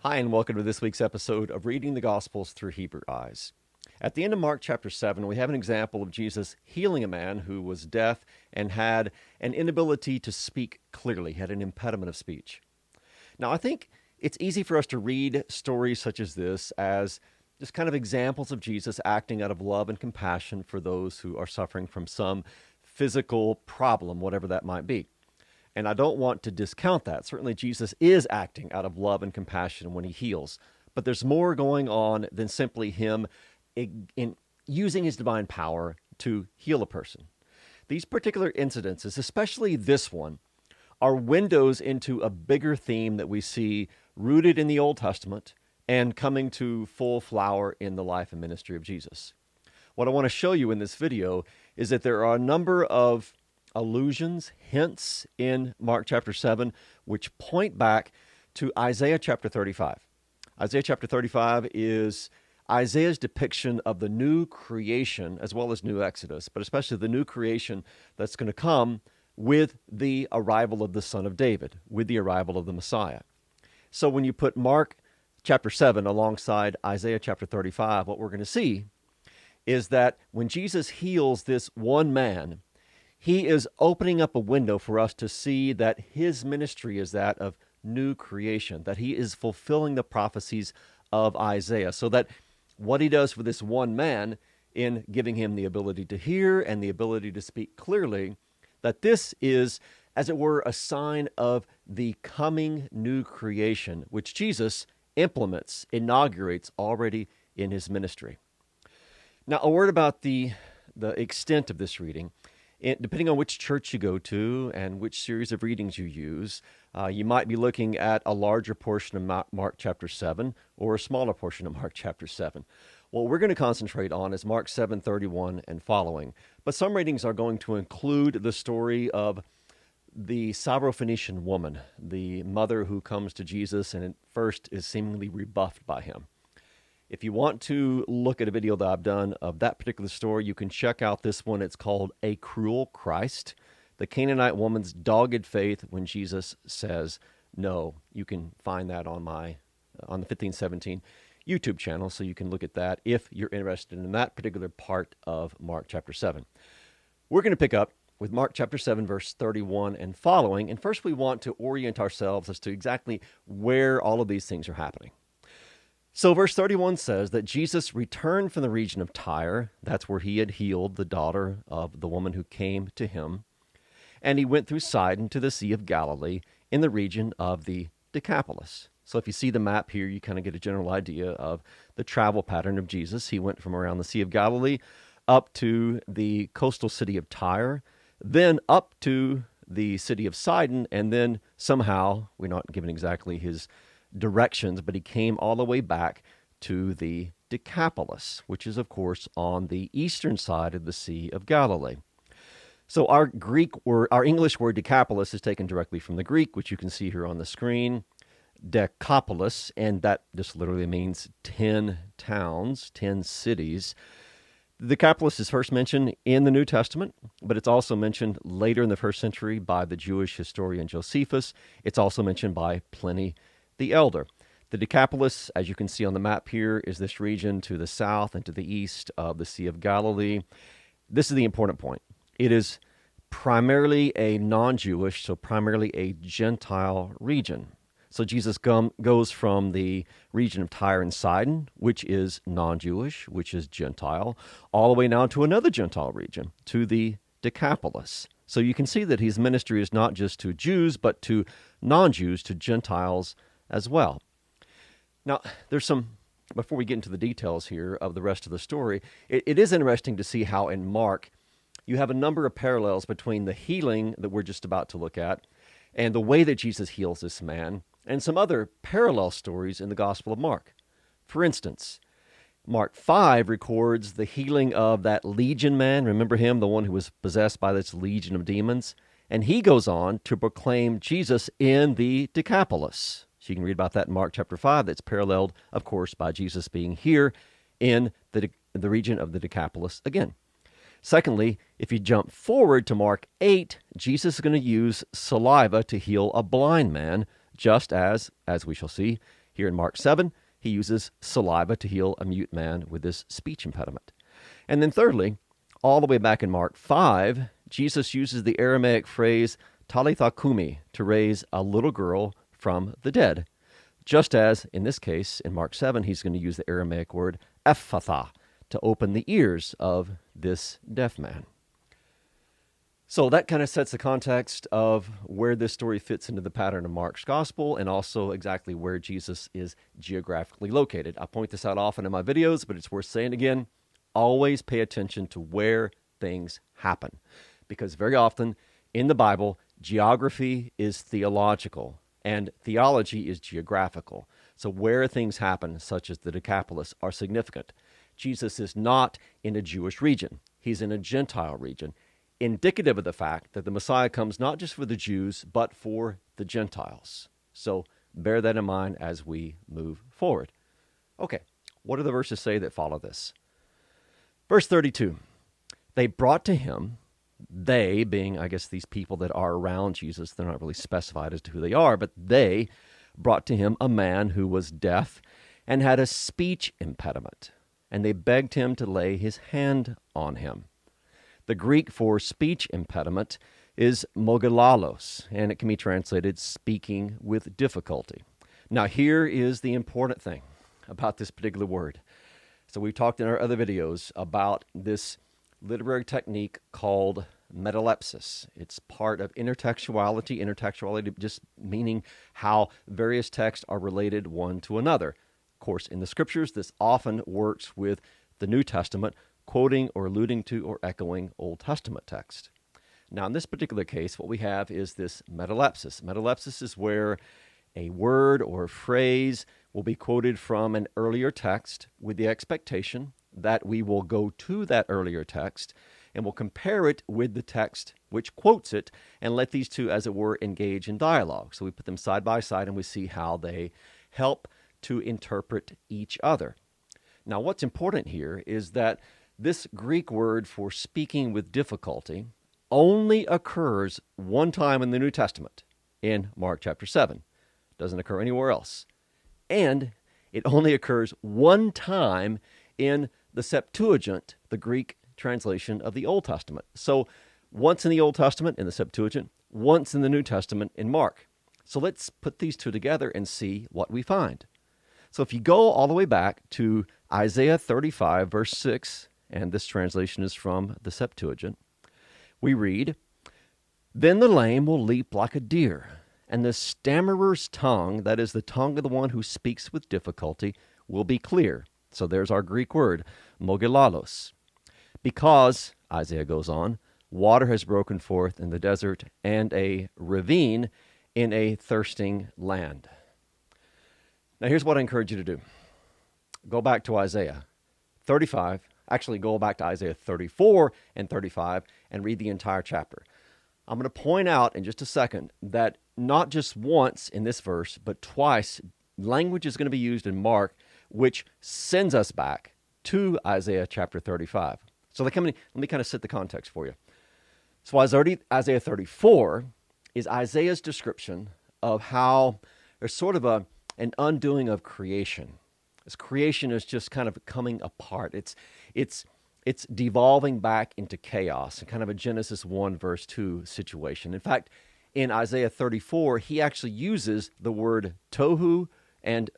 Hi, and welcome to this week's episode of Reading the Gospels Through Hebrew Eyes. At the end of Mark chapter 7, we have an example of Jesus healing a man who was deaf and had an inability to speak clearly, had an impediment of speech. Now, I think it's easy for us to read stories such as this as just kind of examples of Jesus acting out of love and compassion for those who are suffering from some physical problem, whatever that might be. And I don't want to discount that. Certainly, Jesus is acting out of love and compassion when he heals. But there's more going on than simply him in using his divine power to heal a person. These particular incidences, especially this one, are windows into a bigger theme that we see rooted in the Old Testament and coming to full flower in the life and ministry of Jesus. What I want to show you in this video is that there are a number of allusions, hints in Mark chapter 7, which point back to Isaiah chapter 35. Isaiah chapter 35 is Isaiah's depiction of the new creation as well as new Exodus, but especially the new creation that's going to come with the arrival of the Son of David, with the arrival of the Messiah. So when you put Mark chapter 7 alongside Isaiah chapter 35, what we're going to see is that when Jesus heals this one man, he is opening up a window for us to see that his ministry is that of new creation, that he is fulfilling the prophecies of Isaiah, so that what he does for this one man in giving him the ability to hear and the ability to speak clearly, that this is, as it were, a sign of the coming new creation, which Jesus implements, inaugurates already in his ministry. Now, a word about the extent of this reading. Depending on which church you go to and which series of readings you use, you might be looking at a larger portion of Mark chapter 7 or a smaller portion of Mark chapter 7. What we're going to concentrate on is Mark 7:31 and following. But some readings are going to include the story of the Syrophoenician woman, the mother who comes to Jesus and at first is seemingly rebuffed by him. If you want to look at a video that I've done of that particular story, you can check out this one. It's called A Cruel Christ, the Canaanite woman's dogged faith when Jesus says no. You can find that on the 1517 YouTube channel, so you can look at that if you're interested in that particular part of Mark chapter 7. We're going to pick up with Mark chapter 7, verse 31 and following. And first we want to orient ourselves as to exactly where all of these things are happening. So verse 31 says that Jesus returned from the region of Tyre. That's where he had healed the daughter of the woman who came to him. And he went through Sidon to the Sea of Galilee in the region of the Decapolis. So if you see the map here, you kind of get a general idea of the travel pattern of Jesus. He went from around the Sea of Galilee up to the coastal city of Tyre, then up to the city of Sidon, and then somehow, we're not given exactly his directions, but he came all the way back to the Decapolis, which is, of course, on the eastern side of the Sea of Galilee. So our English word Decapolis is taken directly from the Greek, which you can see here on the screen, Decapolis, and that just literally means 10 towns, 10 cities. The Decapolis is first mentioned in the New Testament, but it's also mentioned later in the first century by the Jewish historian Josephus. It's also mentioned by Pliny the Elder. The Decapolis, as you can see on the map here, is this region to the south and to the east of the Sea of Galilee. This is the important point. It is primarily a non-Jewish, so primarily a Gentile region. So Jesus goes from the region of Tyre and Sidon, which is non-Jewish, which is Gentile, all the way now to another Gentile region, to the Decapolis. So you can see that his ministry is not just to Jews, but to non-Jews, to Gentiles as well. Now, before we get into the details here of the rest of the story, it is interesting to see how in Mark you have a number of parallels between the healing that we're just about to look at and the way that Jesus heals this man and some other parallel stories in the Gospel of Mark. For instance, Mark 5 records the healing of that legion man. Remember him, the one who was possessed by this legion of demons? And he goes on to proclaim Jesus in the Decapolis. So you can read about that in Mark chapter 5. That's paralleled, of course, by Jesus being here in the region of the Decapolis again. Secondly, if you jump forward to Mark 8, Jesus is going to use saliva to heal a blind man, just as we shall see, Here in Mark 7, he uses saliva to heal a mute man with this speech impediment. And then thirdly, all the way back in Mark 5, Jesus uses the Aramaic phrase talitha kumi to raise a little girl from the dead. Just as, in this case, in Mark 7, he's going to use the Aramaic word ephphatha to open the ears of this deaf man. So that kind of sets the context of where this story fits into the pattern of Mark's gospel and also exactly where Jesus is geographically located. I point this out often in my videos, but it's worth saying again. Always pay attention to where things happen, because very often in the Bible, geography is theological and theology is geographical. So where things happen, such as the Decapolis, are significant. Jesus is not in a Jewish region. He's in a Gentile region, indicative of the fact that the Messiah comes not just for the Jews, but for the Gentiles. So bear that in mind as we move forward. Okay, what do the verses say that follow this? Verse 32, they brought to him, they being, I guess, these people that are around Jesus. They're not really specified as to who they are, but they brought to him a man who was deaf and had a speech impediment, and they begged him to lay his hand on him. The Greek for speech impediment is mogilalos, and it can be translated speaking with difficulty. Now, here is the important thing about this particular word. So we've talked in our other videos about this literary technique called metalepsis. It's part of intertextuality. Intertextuality just meaning how various texts are related one to another. Of course, in the scriptures, this often works with the New Testament, quoting or alluding to or echoing Old Testament text. Now, in this particular case, what we have is this metalepsis. Metalepsis is where a word or a phrase will be quoted from an earlier text with the expectation that we will go to that earlier text and we'll compare it with the text which quotes it and let these two, as it were, engage in dialogue. So we put them side by side and we see how they help to interpret each other. Now, what's important here is that this Greek word for speaking with difficulty only occurs one time in the New Testament, in Mark chapter 7. It doesn't occur anywhere else. And it only occurs one time in the Septuagint, the Greek translation of the Old Testament. So once in the Old Testament in the Septuagint, once in the New Testament in Mark. So let's put these two together and see what we find. So if you go all the way back to Isaiah 35, verse 6, and this translation is from the Septuagint, we read, "Then the lame will leap like a deer, and the stammerer's tongue, that is the tongue of the one who speaks with difficulty, will be clear." So there's our Greek word, mogilalos. "Because," Isaiah goes on, "water has broken forth in the desert, and a ravine in a thirsting land." Now here's what I encourage you to do. Go back to Isaiah 35. Actually, go back to Isaiah 34 and 35 and read the entire chapter. I'm going to point out in just a second that not just once in this verse, but twice, language is going to be used in Mark, which sends us back to Isaiah chapter 35. So let me kind of set the context for you. So Isaiah 34 is Isaiah's description of how there's sort of an undoing of creation. As creation is just kind of coming apart. It's devolving back into chaos, kind of a Genesis 1 verse 2 situation. In fact, in Isaiah 34, he actually uses the word tohu and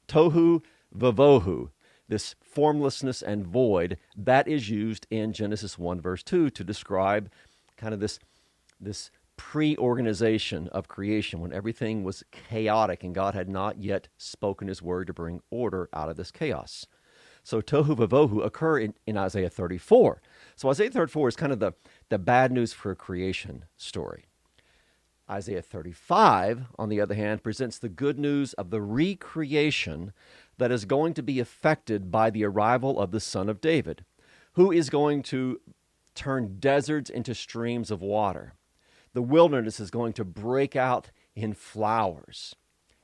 tohu vavohu, this formlessness and void that is used in Genesis 1 verse 2 to describe kind of this pre-organization of creation when everything was chaotic and God had not yet spoken his word to bring order out of this chaos. So tohu vavohu occur in Isaiah 34. So Isaiah 34 is kind of the bad news for creation story. Isaiah 35, on the other hand, presents the good news of the recreation that is going to be affected by the arrival of the Son of David, who is going to turn deserts into streams of water. The wilderness is going to break out in flowers.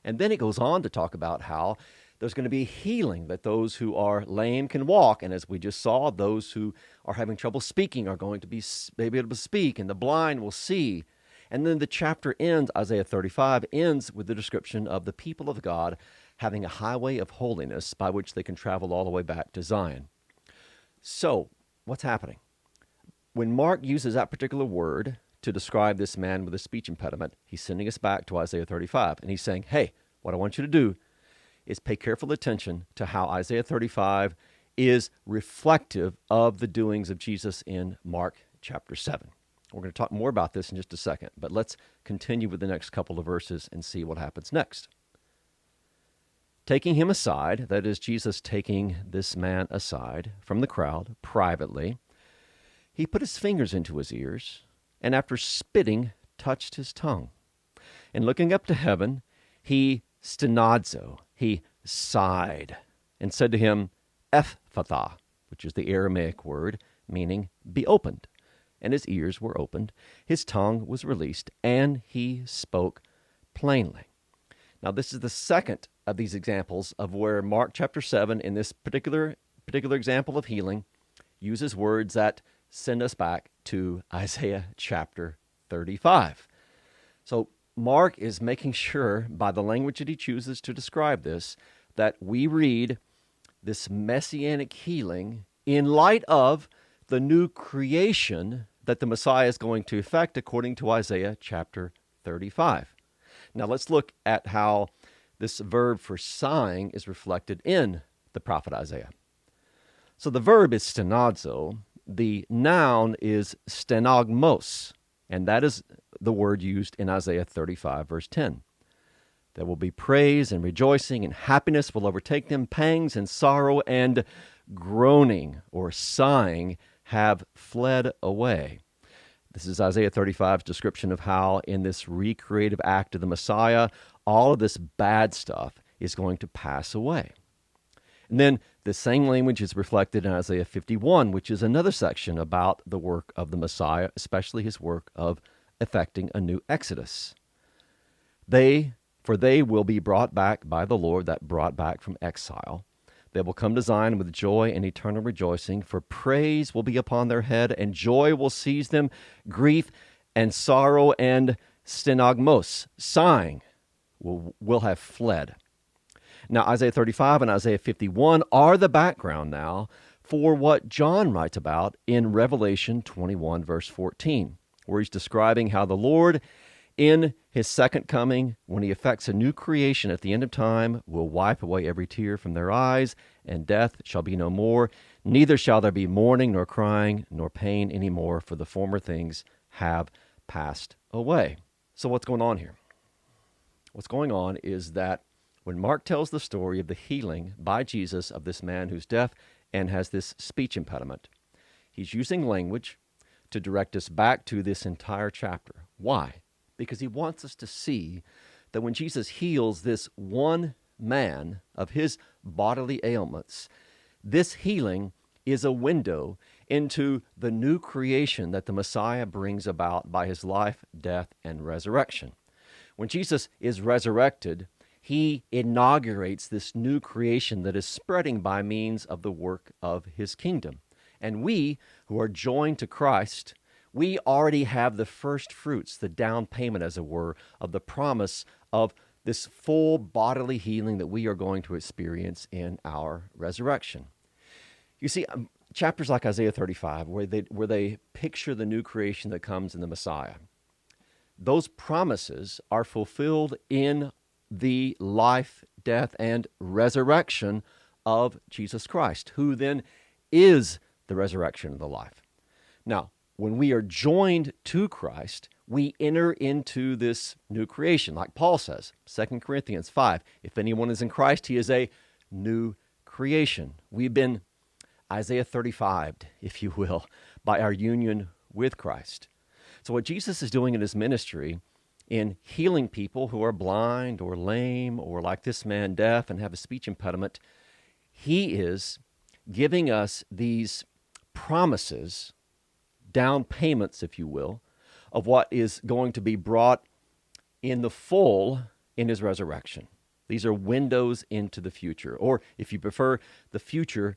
And then it goes on to talk about how there's going to be healing, that those who are lame can walk. And as we just saw, those who are having trouble speaking are going to be able to speak, and the blind will see. And then the chapter ends, Isaiah 35 ends with the description of the people of God having a highway of holiness by which they can travel all the way back to Zion. So, what's happening? When Mark uses that particular word to describe this man with a speech impediment, he's sending us back to Isaiah 35, and he's saying, hey, what I want you to do is pay careful attention to how Isaiah 35 is reflective of the doings of Jesus in Mark chapter 7. We're going to talk more about this in just a second, but let's continue with the next couple of verses and see what happens next. Taking him aside, that is Jesus taking this man aside from the crowd privately, he put his fingers into his ears, and after spitting, touched his tongue. And looking up to heaven, he stenadzo, he sighed, and said to him, Ephphatha, which is the Aramaic word meaning be opened. And his ears were opened, his tongue was released, and he spoke plainly. Now, this is the second of these examples of where Mark chapter 7, in this particular example of healing, uses words that send us back to Isaiah chapter 35. So Mark is making sure, by the language that he chooses to describe this, that we read this messianic healing in light of the new creation that the Messiah is going to effect according to Isaiah chapter 35. Now let's look at how this verb for sighing is reflected in the prophet Isaiah. So the verb is stenadzo. The noun is stenagmos, and that is the word used in Isaiah 35, verse 10. There will be praise and rejoicing, and happiness will overtake them. Pangs and sorrow and groaning or sighing have fled away. This is Isaiah 35's description of how in this recreative act of the Messiah, all of this bad stuff is going to pass away. And then the same language is reflected in Isaiah 51, which is another section about the work of the Messiah, especially his work of effecting a new exodus. For they will be brought back by the Lord, that brought back from exile. They will come to Zion with joy and eternal rejoicing, for praise will be upon their head, and joy will seize them. Grief and sorrow and stenagmos, sighing, will have fled. Now, Isaiah 35 and Isaiah 51 are the background now for what John writes about in Revelation 21, verse 14, where he's describing how the Lord, in his second coming, when he effects a new creation at the end of time, will wipe away every tear from their eyes, and death shall be no more. Neither shall there be mourning, nor crying, nor pain any more, for the former things have passed away. So what's going on here? What's going on is that when Mark tells the story of the healing by Jesus of this man who's deaf and has this speech impediment, he's using language to direct us back to this entire chapter. Why? Because he wants us to see that when Jesus heals this one man of his bodily ailments, this healing is a window into the new creation that the Messiah brings about by his life, death, and resurrection. When Jesus is resurrected, he inaugurates this new creation that is spreading by means of the work of his kingdom. And we, who are joined to Christ, we already have the first fruits, the down payment, as it were, of the promise of this full bodily healing that we are going to experience in our resurrection. You see, chapters like Isaiah 35, where they picture the new creation that comes in the Messiah, those promises are fulfilled in the life, death, and resurrection of Jesus Christ, who then is the resurrection of the life. Now, when we are joined to Christ, we enter into this new creation. Like Paul says, 2 Corinthians 5, if anyone is in Christ, he is a new creation. We've been Isaiah 35'd, if you will, by our union with Christ. So what Jesus is doing in his ministry, in healing people who are blind or lame or like this man deaf and have a speech impediment, he is giving us these promises, down payments, if you will, of what is going to be brought in the full in his resurrection. These are windows into the future, or if you prefer, the future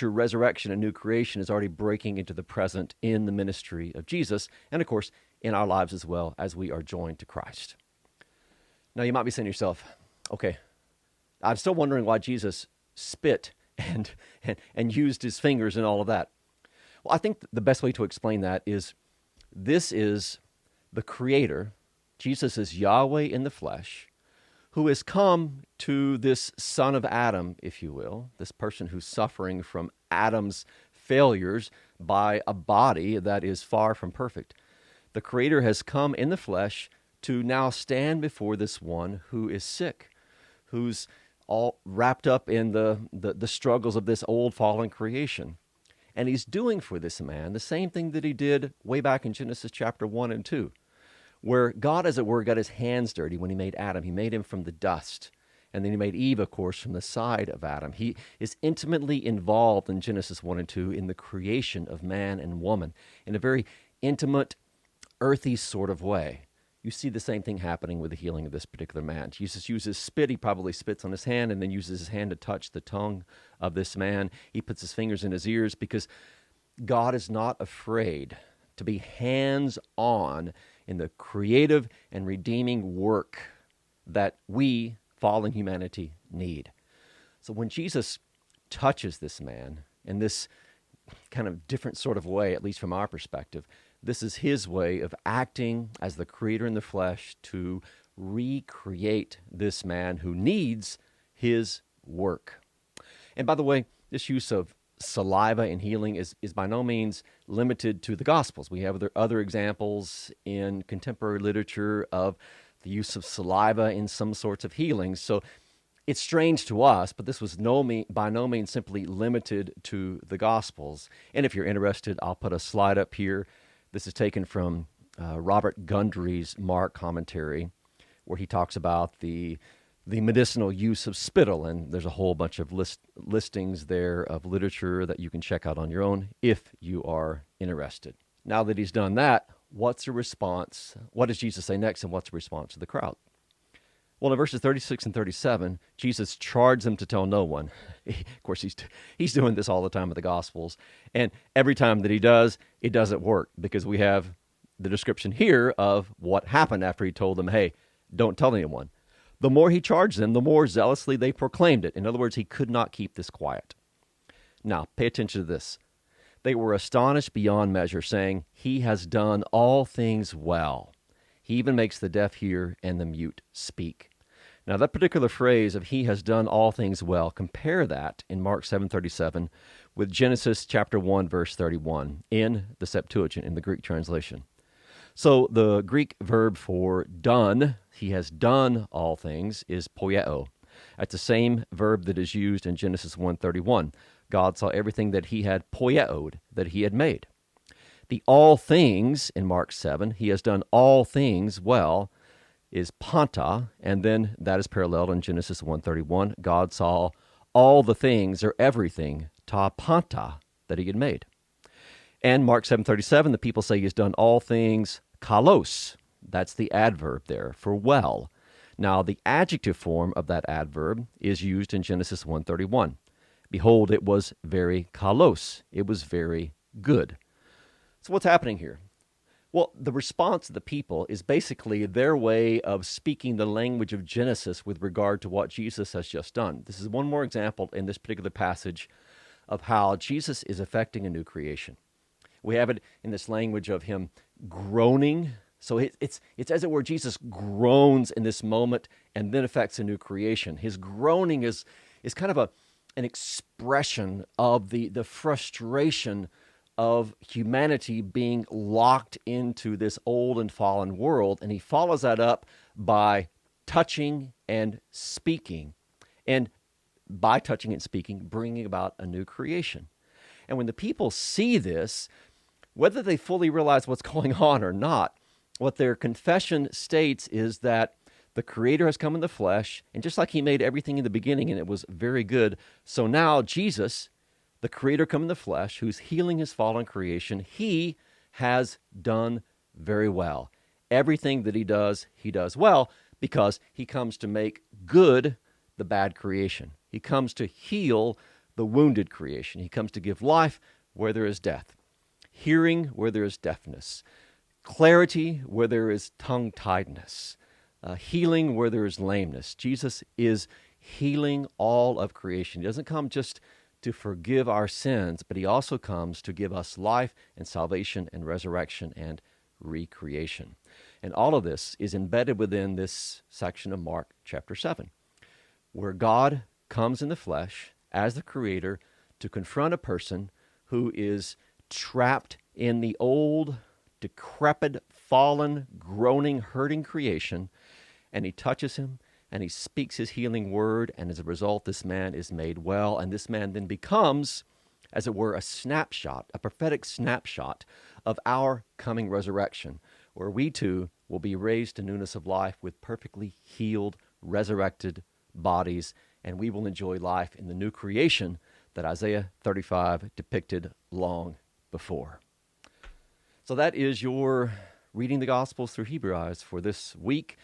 resurrection and new creation is already breaking into the present in the ministry of Jesus, and of course, in our lives as well as we are joined to Christ. Now, you might be saying to yourself, okay, I'm still wondering why Jesus spit and used his fingers and all of that. Well, I think the best way to explain that is this is the Creator. Jesus is Yahweh in the flesh, who has come to this son of Adam, if you will, this person who's suffering from Adam's failures by a body that is far from perfect. The Creator has come in the flesh to now stand before this one who is sick, who's all wrapped up in the struggles of this old fallen creation. And he's doing for this man the same thing that he did way back in Genesis chapter 1 and 2, where God, as it were, got his hands dirty when he made Adam. He made him from the dust. And then he made Eve, of course, from the side of Adam. He is intimately involved in Genesis 1 and 2 in the creation of man and woman in a very intimate, earthy sort of way. You see the same thing happening with the healing of this particular man. Jesus uses spit. He probably spits on his hand and then uses his hand to touch the tongue of this man. He puts his fingers in his ears because God is not afraid to be hands-on in the creative and redeeming work that we, fallen humanity, need. So when Jesus touches this man in this kind of different sort of way, at least from our perspective, this is his way of acting as the Creator in the flesh to recreate this man who needs his work. And by the way, this use of saliva in healing is by no means limited to the Gospels. We have other examples in contemporary literature of the use of saliva in some sorts of healings. So it's strange to us, but this was by no means simply limited to the Gospels. And if you're interested, I'll put a slide up here. This is taken from Robert Gundry's Mark commentary, where he talks about the medicinal use of spittle, and there's a whole bunch of listings there of literature that you can check out on your own if you are interested. Now that he's done that, what's the response? What does Jesus say next, and what's the response of the crowd? Well, in verses 36 and 37, Jesus charged them to tell no one. Of course, he's doing this all the time with the Gospels. And every time that he does, it doesn't work because we have the description here of what happened after he told them, hey, don't tell anyone. The more he charged them, the more zealously they proclaimed it. In other words, he could not keep this quiet. Now, pay attention to this. They were astonished beyond measure, saying, he has done all things well. He even makes the deaf hear and the mute speak. Now, that particular phrase of he has done all things well, compare that in Mark 7:37 with Genesis chapter 1, verse 31 in the Septuagint, in the Greek translation. So the Greek verb for done, he has done all things, is poieo. That's the same verb that is used in Genesis 1:31. God saw everything that he had poieoed, that he had made. The all things in Mark 7, he has done all things well, is panta, and then that is paralleled in Genesis 1:31. God saw all the things, or everything, ta panta, that he had made. And Mark 7:37, the people say he has done all things kalos. That's the adverb there for well. Now, the adjective form of that adverb is used in Genesis 1:31. Behold, it was very kalos. It was very good. So what's happening here? Well, the response of the people is basically their way of speaking the language of Genesis with regard to what Jesus has just done. This is one more example in this particular passage of how Jesus is effecting a new creation. We have it in this language of him groaning. So it's as it were, Jesus groans in this moment and then affects a new creation. His groaning is kind of an expression of the frustration of humanity being locked into this old and fallen world, and he follows that up by touching and speaking, and by touching and speaking, bringing about a new creation. And when the people see this, whether they fully realize what's going on or not, what their confession states is that the Creator has come in the flesh, and just like he made everything in the beginning and it was very good, so now Jesus, the Creator come in the flesh, who's healing his fallen creation, he has done very well. Everything that he does well because he comes to make good the bad creation. He comes to heal the wounded creation. He comes to give life where there is death, hearing where there is deafness, clarity where there is tongue-tiedness, healing where there is lameness. Jesus is healing all of creation. He doesn't come just to forgive our sins, but he also comes to give us life and salvation and resurrection and recreation. And all of this is embedded within this section of Mark chapter 7, where God comes in the flesh as the creator to confront a person who is trapped in the old, decrepit, fallen, groaning, hurting creation, and he touches him and he speaks his healing word, and as a result, this man is made well, and this man then becomes, as it were, a snapshot, a prophetic snapshot of our coming resurrection, where we too will be raised to newness of life with perfectly healed, resurrected bodies, and we will enjoy life in the new creation that Isaiah 35 depicted long before. So that is your reading the Gospels through Hebrew eyes for this week.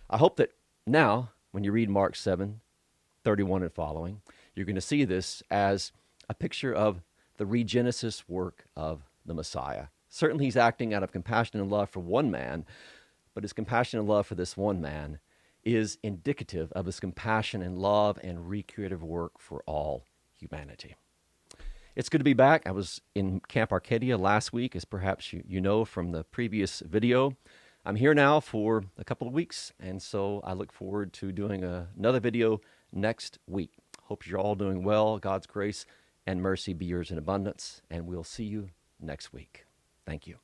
I hope that now, when you read Mark 7:31 and following, you're going to see this as a picture of the regenesis work of the Messiah. Certainly he's acting out of compassion and love for one man, but his compassion and love for this one man is indicative of his compassion and love and recreative work for all humanity. It's good to be back. I was in Camp Arcadia last week, as perhaps you know from the previous video. I'm here now for a couple of weeks, and so I look forward to doing another video next week. Hope you're all doing well. God's grace and mercy be yours in abundance, and we'll see you next week. Thank you.